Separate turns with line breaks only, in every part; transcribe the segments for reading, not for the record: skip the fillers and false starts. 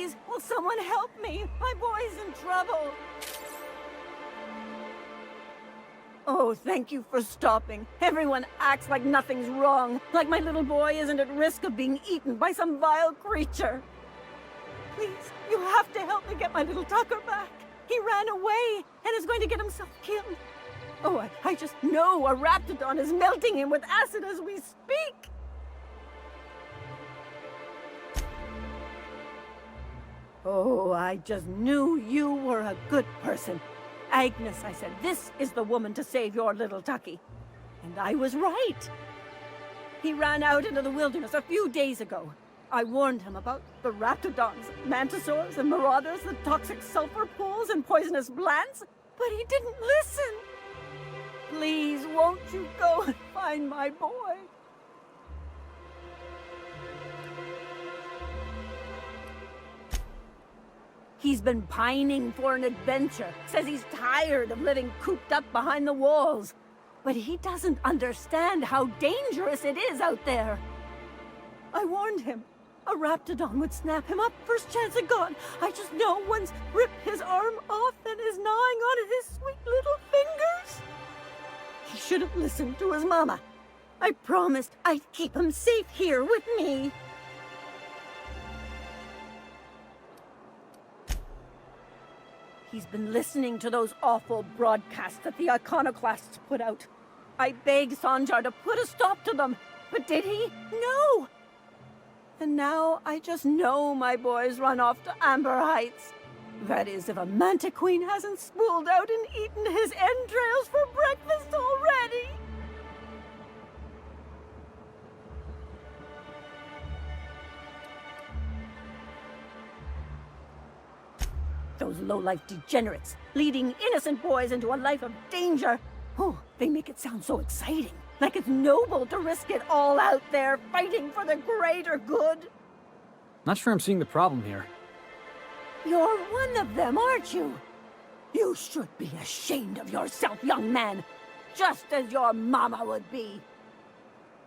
Please, will someone help me? My boy's in trouble. Oh, thank you for stopping. Everyone acts like nothing's wrong, like my little boy isn't at risk of being eaten by some vile creature. Please, you have to help me get my little Tucker back. He ran away and is going to get himself killed. Oh, I just know a raptidon is melting him with acid as we speak. Oh, I just knew you were a good person. Agnes, I said, this is the woman to save your little Tucky. And I was right. He ran out into the wilderness a few days ago. I warned him about the raptidons, mantisaurs, and marauders, the toxic sulfur pools, and poisonous plants, but he didn't listen. Please, won't you go and find my boy? He's been pining for an adventure. Says he's tired of living cooped up behind the walls. But he doesn't understand how dangerous it is out there. I warned him. A raptidon would snap him up first chance it got. I just know one's ripped his arm off and is gnawing on his sweet little fingers. He should have listened to his mama. I promised I'd keep him safe here with me. He's been listening to those awful broadcasts that the iconoclasts put out. I begged Sanjar to put a stop to them, but did he? No! And now I just know my boy's run off to Amber Heights. That is, if a manta queen hasn't spooled out and eaten his entrails for breakfast already. Those low-life degenerates, leading innocent boys into a life of danger. Oh, they make it sound so exciting. Like it's noble to risk it all out there, fighting for the greater good.
Not sure I'm seeing the problem here.
You're one of them, aren't you? You should be ashamed of yourself, young man. Just as your mama would be.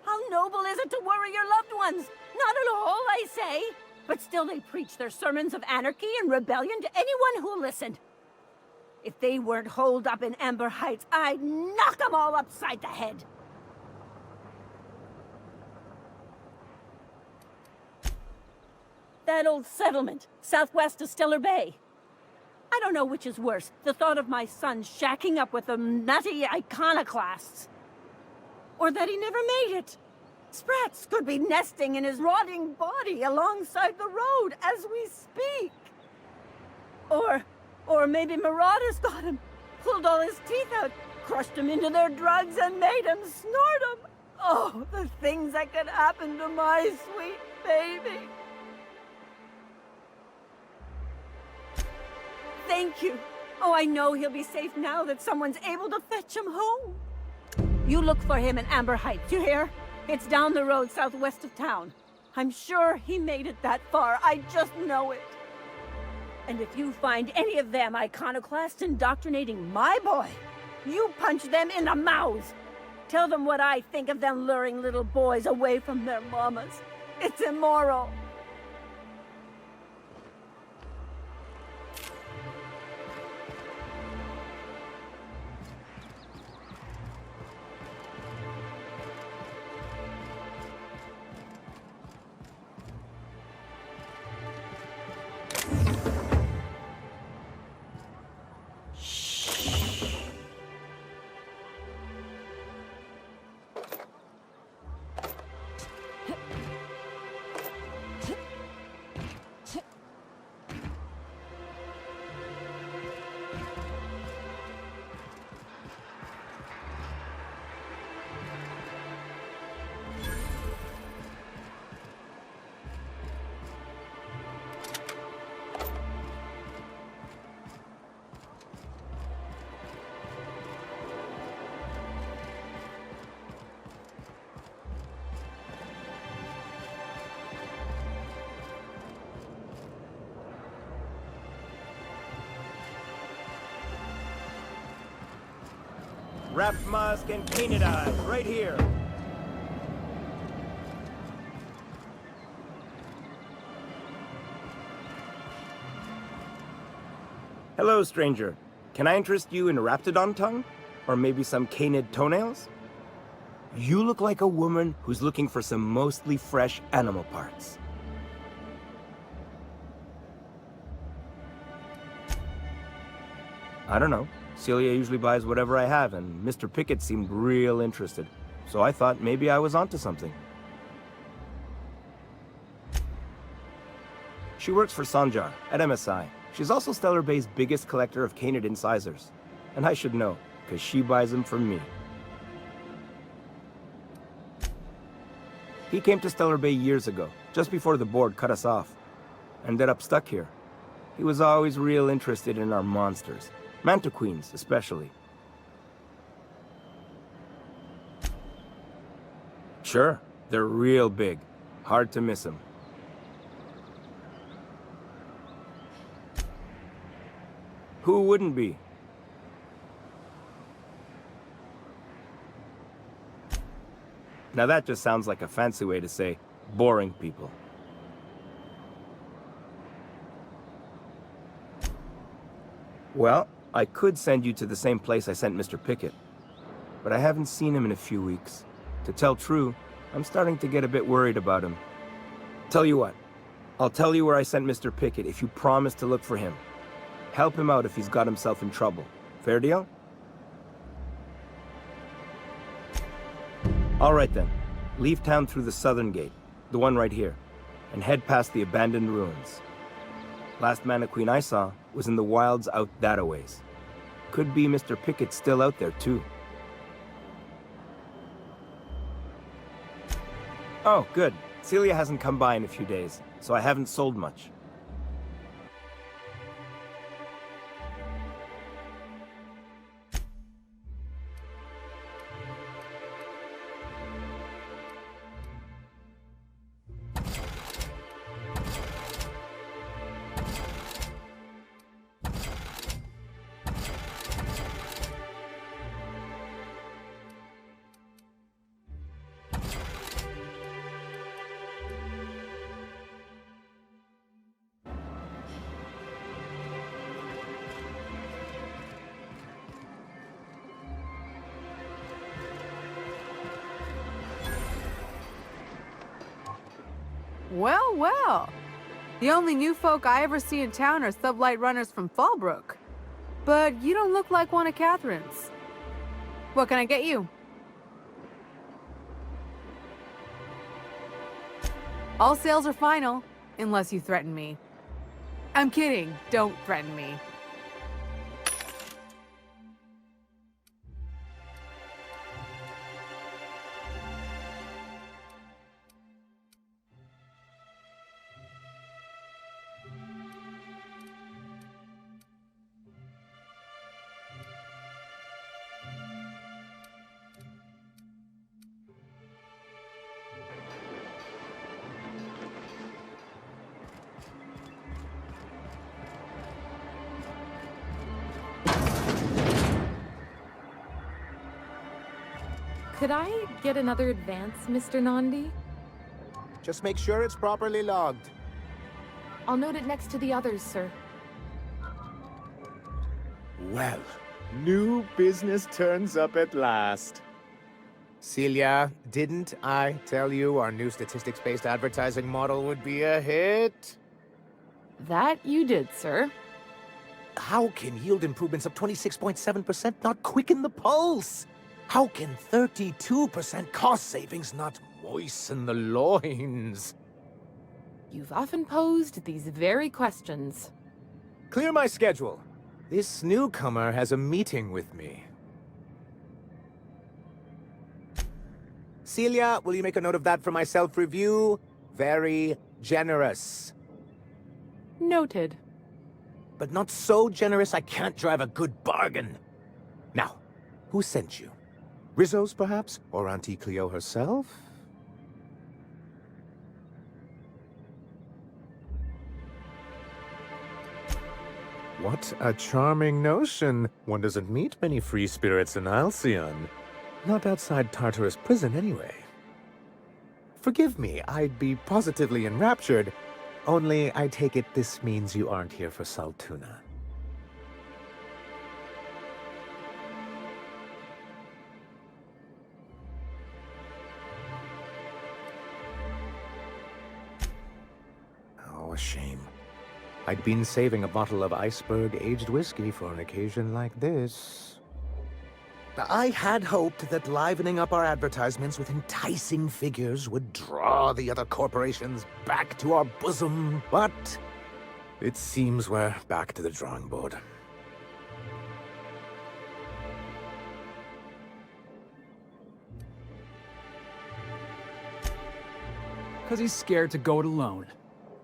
How noble is it to worry your loved ones? Not at all, I say. But still they preach their sermons of anarchy and rebellion to anyone who listened. If they weren't holed up in Amber Heights, I'd knock them all upside the head. That old settlement, southwest of Stellar Bay. I don't know which is worse, the thought of my son shacking up with them nutty iconoclasts. Or that he never made it. Sprats could be nesting in his rotting body alongside the road as we speak. Or maybe marauders got him, pulled all his teeth out, crushed him into their drugs and made him snort them. Oh, the things that could happen to my sweet baby. Thank you. Oh, I know he'll be safe now that someone's able to fetch him home. You look for him in Amber Heights, you hear? It's down the road southwest of town. I'm sure he made it that far. I just know it. And if you find any of them iconoclasts indoctrinating my boy, you punch them in the mouths. Tell them what I think of them luring little boys away from their mamas. It's immoral.
Wrapped musk and painted eyes, right here. Hello, stranger. Can I interest you in Raptidon tongue? Or maybe some canid toenails? You look like a woman who's looking for some mostly fresh animal parts. I don't know. Celia usually buys whatever I have, and Mr. Pickett seemed real interested. So I thought maybe I was onto something. She works for Sanjar at MSI. She's also Stellar Bay's biggest collector of canid incisors. And I should know, because she buys them from me. He came to Stellar Bay years ago, just before the board cut us off. Ended up stuck here. He was always real interested in our monsters. Mantiqueens, especially. Sure, they're real big. Hard to miss them. Who wouldn't be? Now that just sounds like a fancy way to say boring people. Well, I could send you to the same place I sent Mr. Pickett, but I haven't seen him in a few weeks. To tell true, I'm starting to get a bit worried about him. Tell you what, I'll tell you where I sent Mr. Pickett if you promise to look for him. Help him out if he's got himself in trouble. Fair deal? All right then. Leave town through the southern gate, the one right here, and head past the abandoned ruins. Last Mantiqueen I saw was in the wilds out that-a-ways. Could be Mr. Pickett still out there, too. Oh, good. Celia hasn't come by in a few days, so I haven't sold much.
Well, well. The only new folk I ever see in town are sublight runners from Fallbrook. But you don't look like one of Catherine's. What can I get you? All sales are final, unless you threaten me. I'm kidding. Don't threaten me.
Could I get another advance, Mr. Nandi?
Just make sure it's properly logged.
I'll note it next to the others, sir.
Well, new business turns up at last.
Celia, didn't I tell you our new statistics-based advertising model would be a hit?
That you did, sir.
How can yield improvements of 26.7% not quicken the pulse? How can 32% cost savings not moisten the loins?
You've often posed these very questions.
Clear my schedule. This newcomer has a meeting with me. Celia, will you make a note of that for my self-review? Very generous.
Noted.
But not so generous I can't drive a good bargain. Now, who sent you? Rizzo's, perhaps? Or Auntie Cleo herself?
What a charming notion. One doesn't meet many free spirits in Alcyon. Not outside Tartarus prison, anyway.
Forgive me, I'd be positively enraptured. Only, I take it this means you aren't here for Saltuna.
shame. I'd been saving a bottle of iceberg-aged whiskey for an occasion like this.
I had hoped that livening up our advertisements with enticing figures would draw the other corporations back to our bosom, but
It seems we're back to the drawing board.
Because he's scared to go it alone.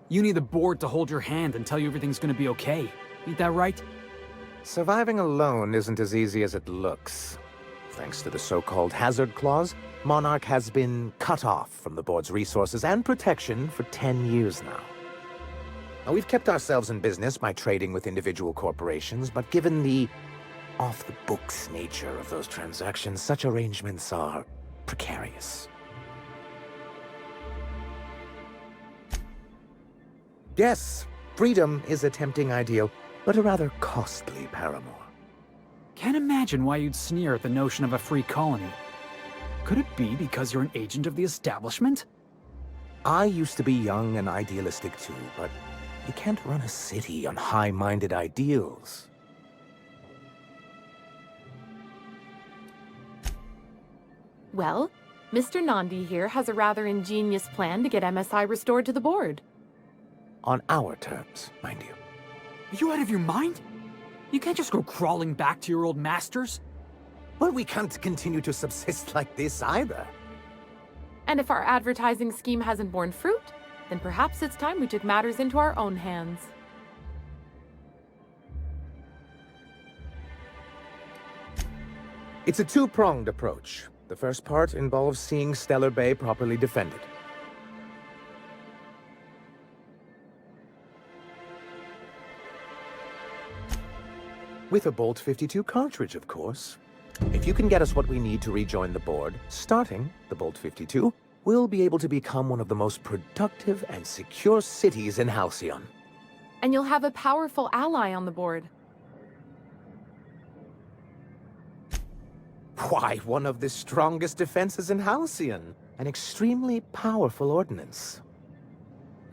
You need the board to hold your hand and tell you everything's gonna be okay. Ain't that right?
Surviving alone isn't as easy as it looks. Thanks to the so-called hazard clause, Monarch has been cut off from the board's resources and protection for 10 years now. Now, we've kept ourselves in business by trading with individual corporations, but given the off-the-books nature of those transactions, such arrangements are precarious. Yes, freedom is a tempting ideal, but a rather costly paramour.
Can't imagine why you'd sneer at the notion of a free colony. Could it be because you're an agent of the establishment?
I used to be young and idealistic too, but you can't run a city on high-minded ideals.
Well, Mr. Nandi here has a rather ingenious plan to get MSI restored to the board.
On our terms, mind you.
Are you out of your mind? You can't just go crawling back to your old masters.
well, we can't continue to subsist like this either.
And if our advertising scheme hasn't borne fruit, then perhaps it's time we took matters into our own hands.
It's a two-pronged approach. The first part involves seeing Stellar Bay properly defended. With a Bolt 52 cartridge, of course. If you can get us what we need to rejoin the board, starting the Bolt 52, we'll be able to become one of the most productive and secure cities in Halcyon.
And you'll have a powerful ally on the board.
Why, one of the strongest defenses in Halcyon. An extremely powerful ordnance.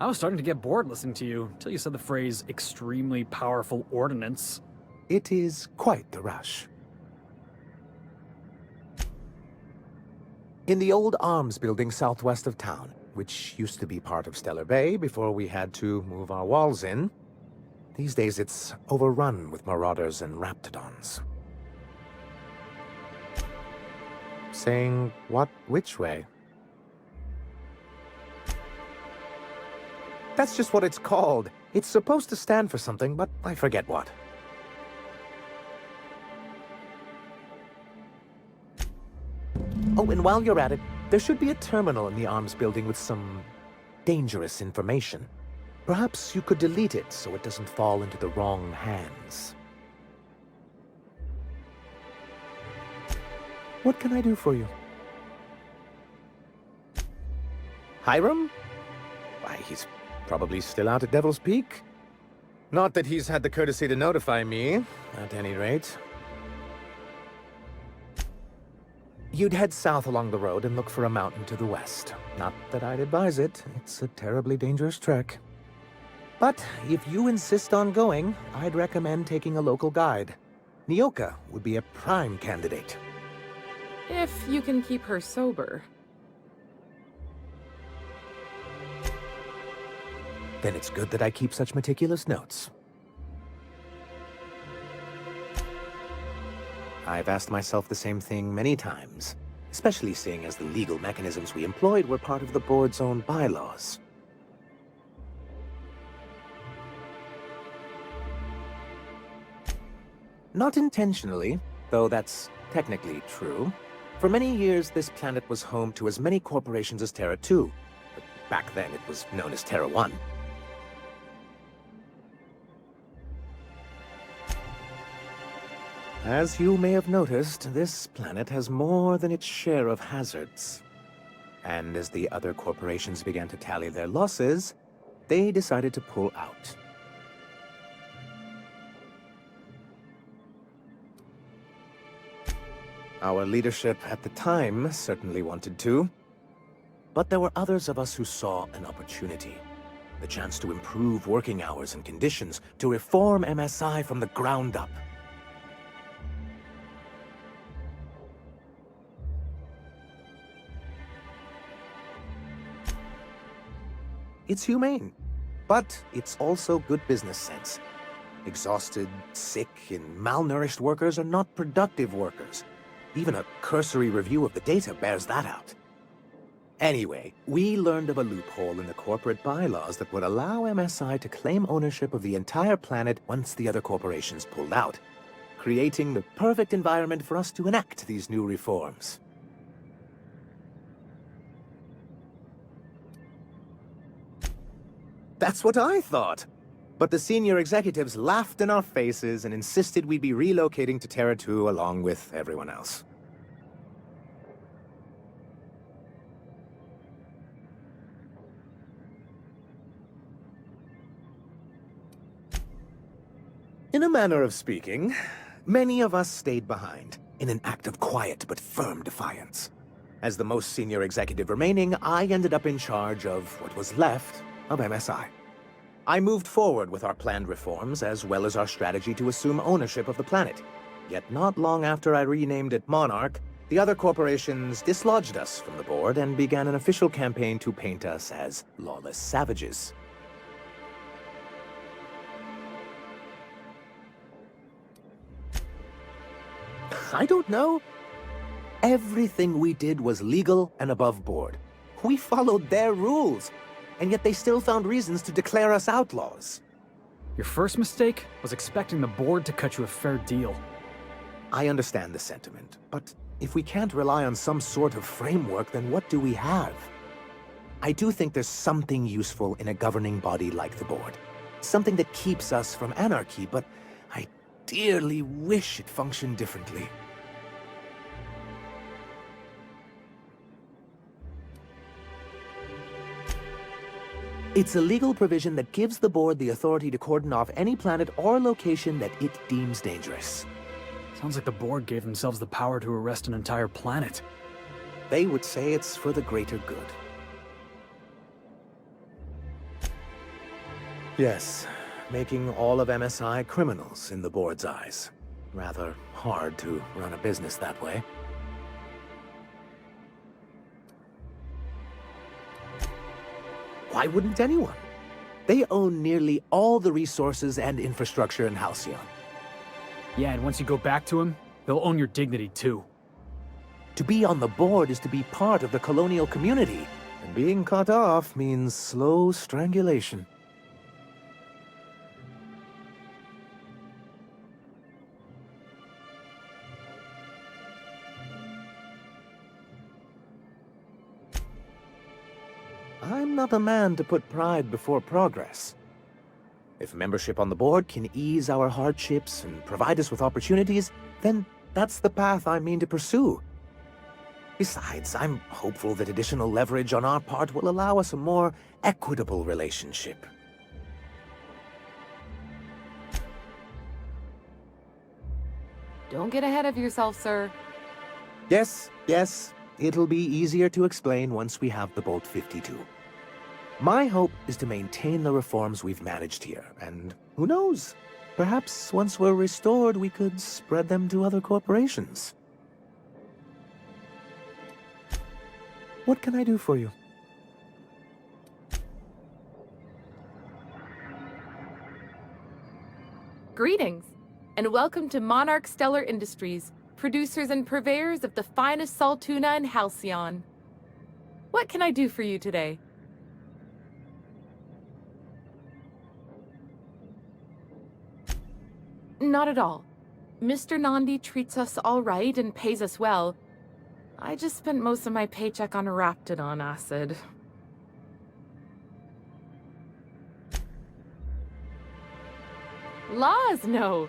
I was starting to get bored listening to you, until you said the phrase, extremely powerful ordnance.
It is quite the rush. In the old arms building southwest of town, which used to be part of Stellar Bay before we had to move our walls in, these days it's overrun with marauders and raptidons. Saying what which way? That's just what it's called. It's supposed to stand for something, but I forget what. Oh, and while you're at it, there should be a terminal in the arms building with some dangerous information. Perhaps you could delete it so it doesn't fall into the wrong hands. What can I do for you? Hiram? Why, he's probably still out at Devil's Peak. Not that he's had the courtesy to notify me, at any rate. You'd head south along the road and look for a mountain to the west. Not that I'd advise it. It's a terribly dangerous trek. But if you insist on going, I'd recommend taking a local guide. Nyoka would be a prime candidate.
If you can keep her sober.
Then it's good that I keep such meticulous notes. I've asked myself the same thing many times, especially seeing as the legal mechanisms we employed were part of the board's own bylaws. Not intentionally, though that's technically true. For many years, this planet was home to as many corporations as Terra 2. But back then, it was known as Terra 1. As you may have noticed, this planet has more than its share of hazards. And as the other corporations began to tally their losses, they decided to pull out. Our leadership at the time certainly wanted to. But there were others of us who saw an opportunity. The chance to improve working hours and conditions, to reform MSI from the ground up. It's humane, but it's also good business sense. Exhausted, sick, and malnourished workers are not productive workers. Even a cursory review of the data bears that out. Anyway, we learned of a loophole in the corporate bylaws that would allow MSI to claim ownership of the entire planet once the other corporations pulled out, creating the perfect environment for us to enact these new reforms. That's what I thought. But the senior executives laughed in our faces and insisted we'd be relocating to Terra 2 along with everyone else. In a manner of speaking, many of us stayed behind, in an act of quiet but firm defiance. As the most senior executive remaining, I ended up in charge of what was left of MSI. I moved forward with our planned reforms, as well as our strategy to assume ownership of the planet. Yet not long after I renamed it Monarch, the other corporations dislodged us from the board and began an official campaign to paint us as lawless savages. I don't know. Everything we did was legal and above board. We followed their rules, and yet they still found reasons to declare us outlaws.
Your first mistake was expecting the board to cut you a fair deal.
I understand the sentiment, but if we can't rely on some sort of framework, then what do we have? I do think there's something useful in a governing body like the board. Something that keeps us from anarchy, but I dearly wish it functioned differently. It's a legal provision that gives the board the authority to cordon off any planet or location that it deems dangerous.
Sounds like the board gave themselves the power to arrest an entire planet.
They would say it's for the greater good. Yes, making all of MSI criminals in the board's eyes. Rather hard to run a business that way. Why wouldn't anyone? They own nearly all the resources and infrastructure in Halcyon.
Yeah, and once you go back to him, they'll own your dignity too.
To be on the board is to be part of the colonial community, and being cut off means slow strangulation. I'm not a man to put pride before progress. If membership on the board can ease our hardships and provide us with opportunities, then that's the path I mean to pursue. Besides, I'm hopeful that additional leverage on our part will allow us a more equitable relationship.
Don't get ahead of yourself, sir.
Yes, it'll be easier to explain once we have the Bolt 52. My hope is to maintain the reforms we've managed here, and who knows? Perhaps once we're restored, we could spread them to other corporations. What can I do for you?
Greetings, and welcome to Monarch Stellar Industries, producers and purveyors of the finest salt tuna in Halcyon. What can I do for you today? Not at all. Mr. Nandi treats us all right and pays us well. I just spent most of my paycheck on Raptidon acid. Laws, no.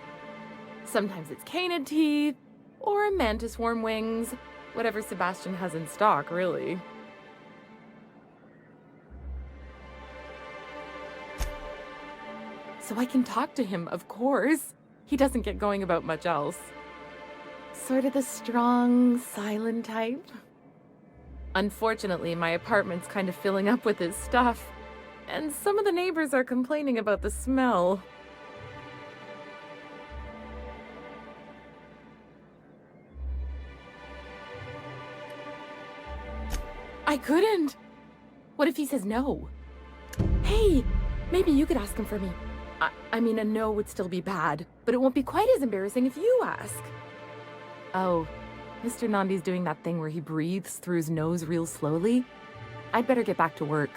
Sometimes it's canid teeth, or mantis worm wings. Whatever Sebastian has in stock, really. So I can talk to him, of course. He doesn't get going about much else. Sort of the strong, silent type. Unfortunately, my apartment's kind of filling up with his stuff. And some of the neighbors are complaining about the smell. I couldn't. What if he says no? Hey, maybe you could ask him for me. I mean, a no would still be bad, but it won't be quite as embarrassing if you ask. Oh, Mr. Nandi's doing that thing where he breathes through his nose real slowly. I'd better get back to work.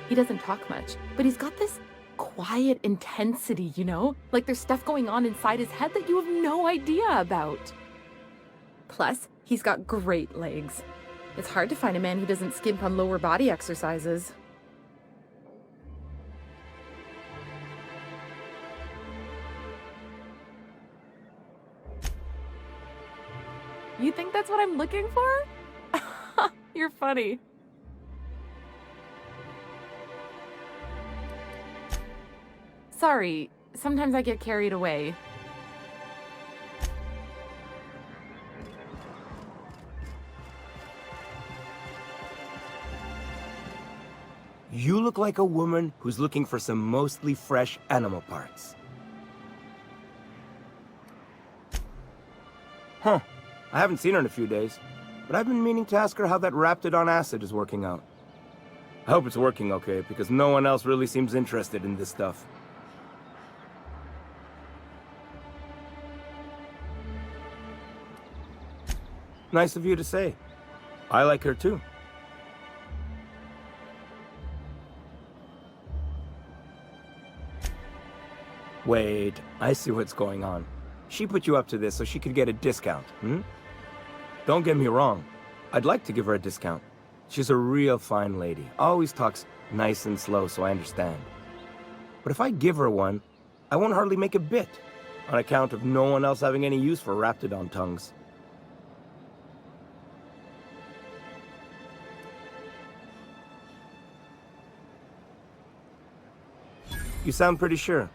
He doesn't talk much, but he's got this quiet intensity, you know? Like there's stuff going on inside his head that you have no idea about. Plus, he's got great legs. It's hard to find a man who doesn't skimp on lower body exercises. You think that's what I'm looking for? You're funny. Sorry, sometimes I get carried away.
You look like a woman who's looking for some mostly fresh animal parts. Huh. I haven't seen her in a few days, but I've been meaning to ask her how that Raptidon acid is working out. I hope it's working okay, because no one else really seems interested in this stuff. Nice of you to say. I like her too. Wait, I see what's going on. She put you up to this so she could get a discount, hmm? Don't get me wrong. I'd like to give her a discount. She's a real fine lady. Always talks nice and slow, so I understand. But if I give her one, I won't hardly make a bit, on account of no one else having any use for Raptidon tongues. You sound pretty sure.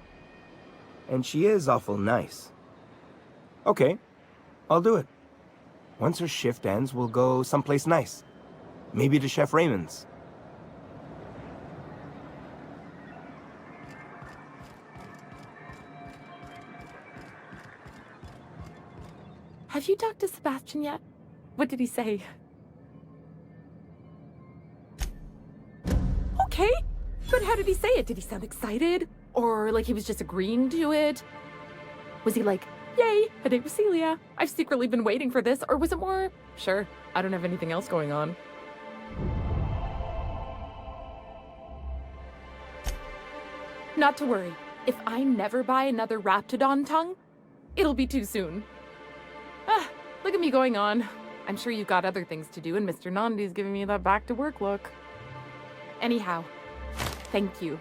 And she is awful nice. Okay, I'll do it. Once her shift ends, we'll go someplace nice. Maybe to Chef Raymond's.
Have you talked to Sebastian yet? What did he say? Okay, but how did he say it? Did he sound excited? Or like he was just agreeing to it? Was he like, yay, a date with Celia. I've secretly been waiting for this. Or was it more, sure, I don't have anything else going on. Not to worry. If I never buy another Raptidon tongue, it'll be too soon. Ah, look at me going on. I'm sure you've got other things to do, and Mr. Nandi's giving me that back-to-work look. Anyhow, thank you.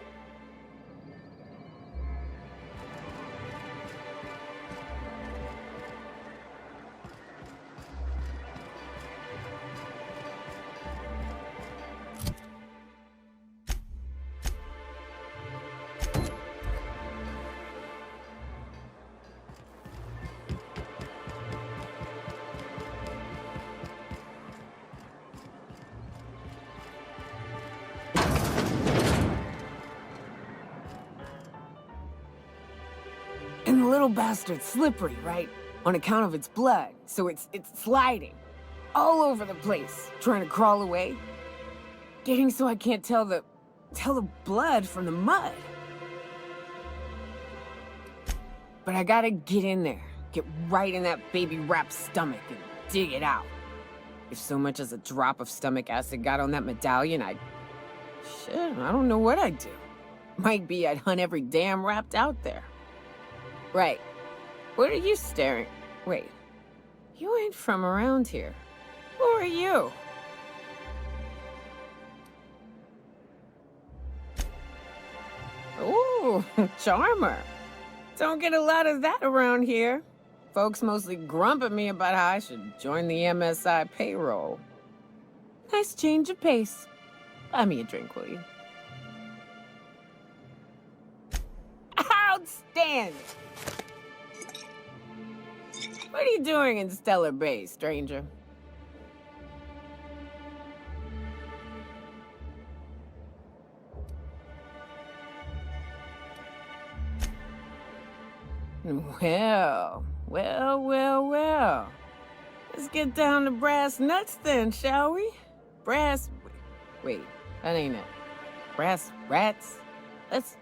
And the little bastard's slippery, right? On account of its blood, so it's sliding. All over the place, trying to crawl away. Getting so I can't tell the blood from the mud. But I gotta get in there, get right in that baby rap's stomach and dig it out. If so much as a drop of stomach acid got on that medallion, shit, I don't know what I'd do. Might be I'd hunt every damn Rapt out there. Right. What are you staring? Wait. You ain't from around here. Who are you? Ooh, charmer. Don't get a lot of that around here. Folks mostly grump at me about how I should join the MSI payroll. Nice change of pace. Buy me a drink, will you? Outstanding! What are you doing in Stellar Bay, stranger? Well, well, well, well. Let's get down to brass nuts then, shall we? Brass... Wait, that ain't it. Brass rats? Let's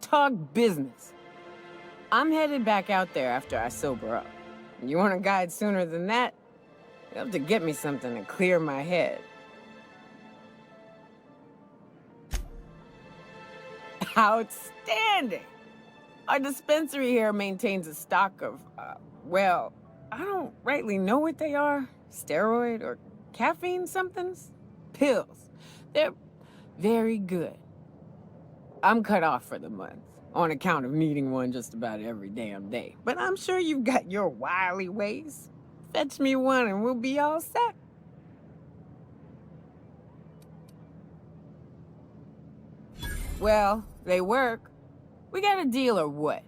talk business. I'm headed back out there after I sober up. You want a guide sooner than that? You'll have to get me something to clear my head. Outstanding! Our dispensary here maintains a stock of, well, I don't rightly know what they are. Steroid or caffeine somethings? Pills. They're very good. I'm cut off for the month, on account of needing one just about every damn day. But I'm sure you've got your wily ways. Fetch me one and we'll be all set. Well, they work. We got a deal or what?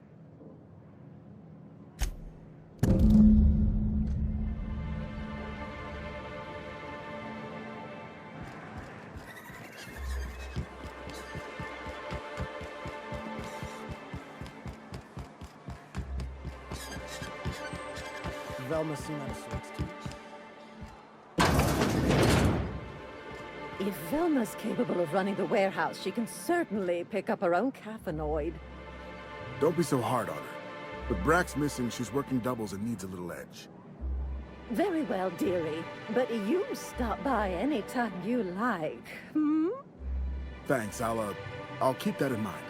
Velma seen out of sorts too.
If Velma's capable of running the warehouse, she can certainly pick up her own caffeinoid.
Don't be so hard on her. With Brack's missing, she's working doubles and needs a little edge.
Very well, dearie. But you stop by any time you like, hmm?
Thanks, I'll keep that in mind.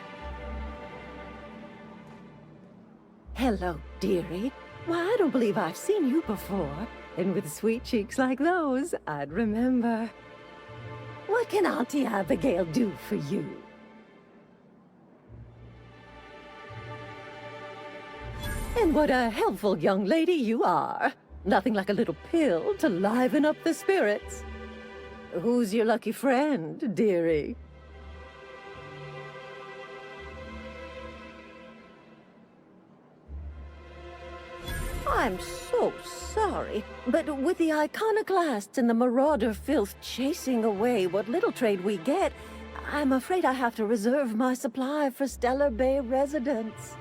Hello, dearie. Why, I don't believe I've seen you before. And with sweet cheeks like those, I'd remember. What can Auntie Abigail do for you? And what a helpful young lady you are. Nothing like a little pill to liven up the spirits. Who's your lucky friend, dearie? I'm so sorry, but with the iconoclasts and the marauder filth chasing away what little trade we get, I'm afraid I have to reserve my supply for Stellar Bay residents.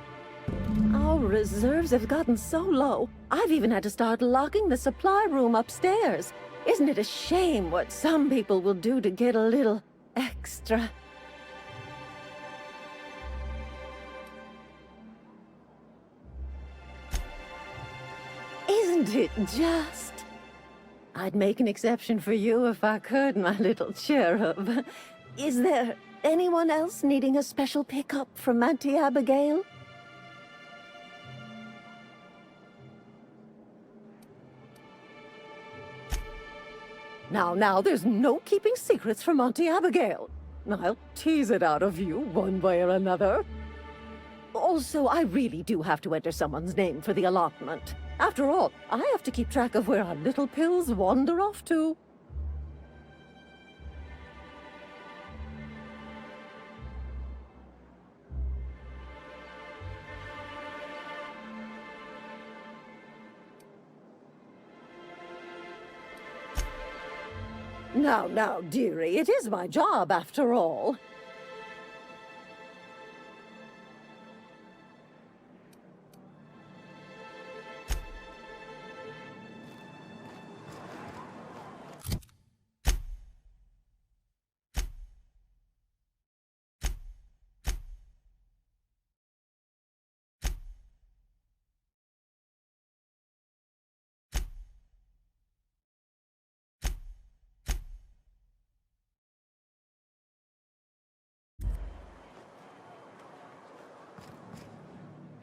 Our reserves have gotten so low, I've even had to start locking the supply room upstairs. Isn't it a shame what some people will do to get a little extra? Isn't it just? I'd make an exception for you if I could, my little cherub. Is there anyone else needing a special pickup from Auntie Abigail? Now, there's no keeping secrets from Auntie Abigail. I'll tease it out of you one way or another. Also, I really do have to enter someone's name for the allotment. After all, I have to keep track of where our little pills wander off to. Now, dearie, it is my job after all.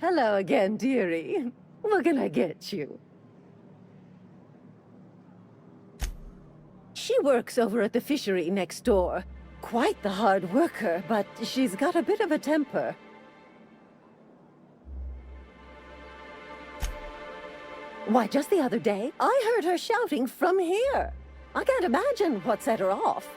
Hello again, dearie. What can I get you? She works over at the fishery next door. Quite the hard worker, but she's got a bit of a temper. Why, just the other day, I heard her shouting from here. I can't imagine what set her off.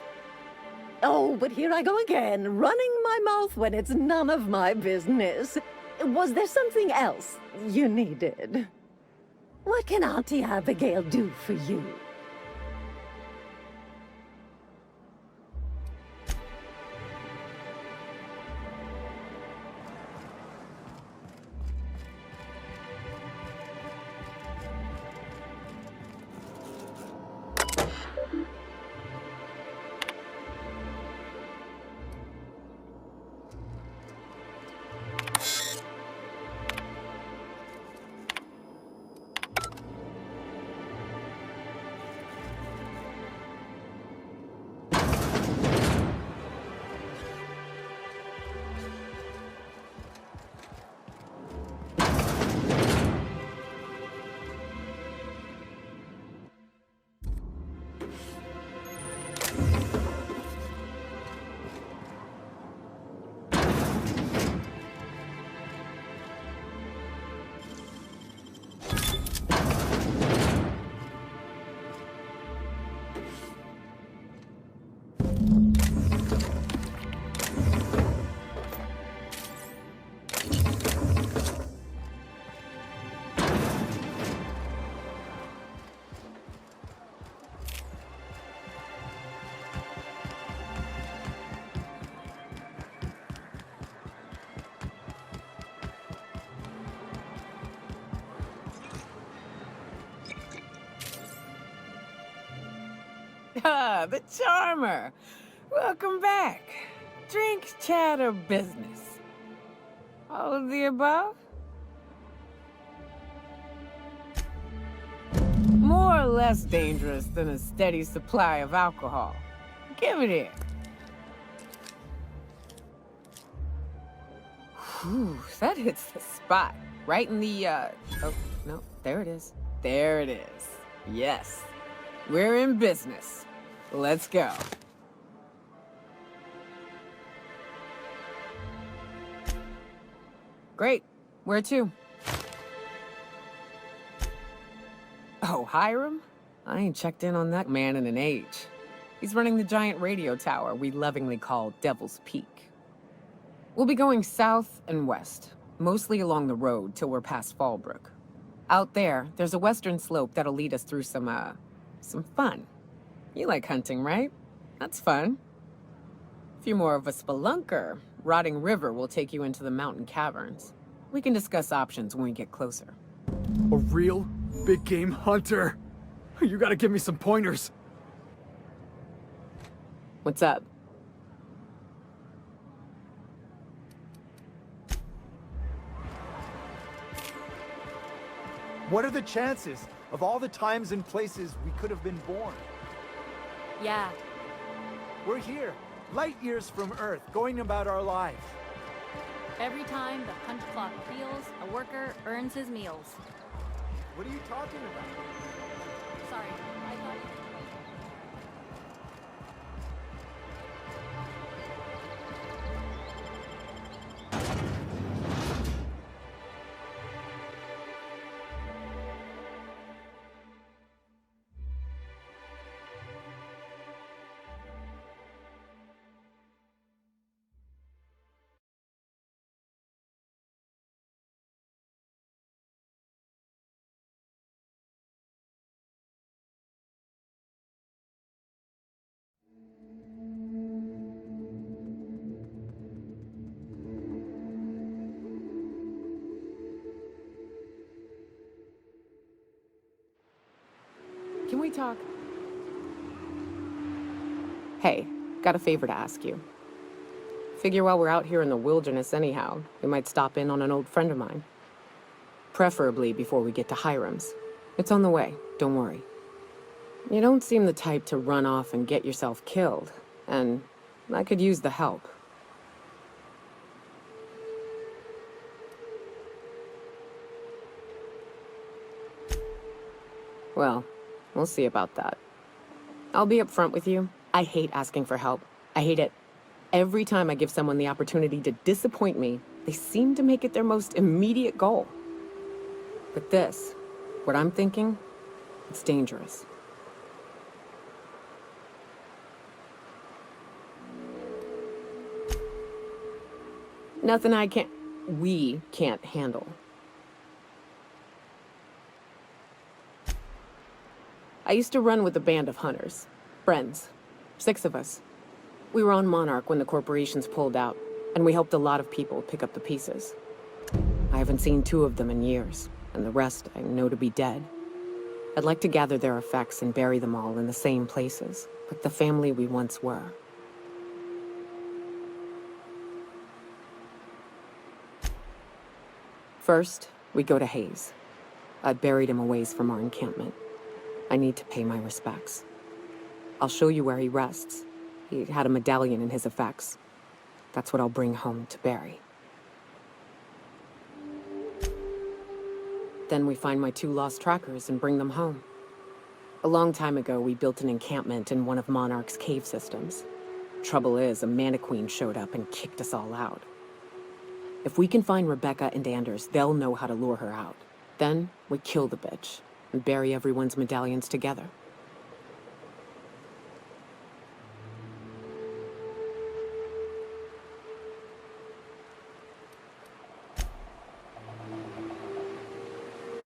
Oh, but here I go again, running my mouth when it's none of my business. Was there something else you needed? What can Auntie Abigail do for you?
Ah, the charmer. Welcome back. Drink, chat, or business? All of the above? More or less dangerous than a steady supply of alcohol. Give it here. Whew, that hits the spot. Right in the, oh, no, there it is. There it is. Yes. We're in business. Let's go. Great. Where to? Oh, Hiram? I ain't checked in on that man in an age. He's running the giant radio tower we lovingly call Devil's Peak. We'll be going south and west, mostly along the road till we're past Fallbrook. Out there, there's a western slope that'll lead us through some fun. You like hunting, right? That's fun. If you're more of a spelunker, Rotting River will take you into the mountain caverns. We can discuss options when we get closer.
A real big game hunter. You gotta give me some pointers.
What's up?
What are the chances of all the times and places we could have been born?
Yeah.
We're here, light years from Earth, going about our lives.
Every time the punch clock peals, a worker earns his meals.
What are you talking about?
Sorry, I thought you...
Can we talk? Hey, got a favor to ask you. Figure while we're out here in the wilderness anyhow, we might stop in on an old friend of mine. Preferably before we get to Hiram's. It's on the way, don't worry. You don't seem the type to run off and get yourself killed, and I could use the help. Well, we'll see about that. I'll be upfront with you. I hate asking for help. I hate it. Every time I give someone the opportunity to disappoint me, they seem to make it their most immediate goal. But this, what I'm thinking, it's dangerous. Nothing we can't handle. I used to run with a band of hunters. Friends. 6 of us. We were on Monarch when the corporations pulled out, and we helped a lot of people pick up the pieces. I haven't seen 2 of them in years, and the rest I know to be dead. I'd like to gather their effects and bury them all in the same places, like the family we once were. First, we go to Hayes. I buried him a ways from our encampment. I need to pay my respects. I'll show you where he rests. He had a medallion in his effects. That's what I'll bring home to Barry. Then we find my 2 lost trackers and bring them home. A long time ago, we built an encampment in one of Monarch's cave systems. Trouble is, a Mantiqueen showed up and kicked us all out. If we can find Rebecca and Anders, they'll know how to lure her out. Then, we kill the bitch and bury everyone's medallions together.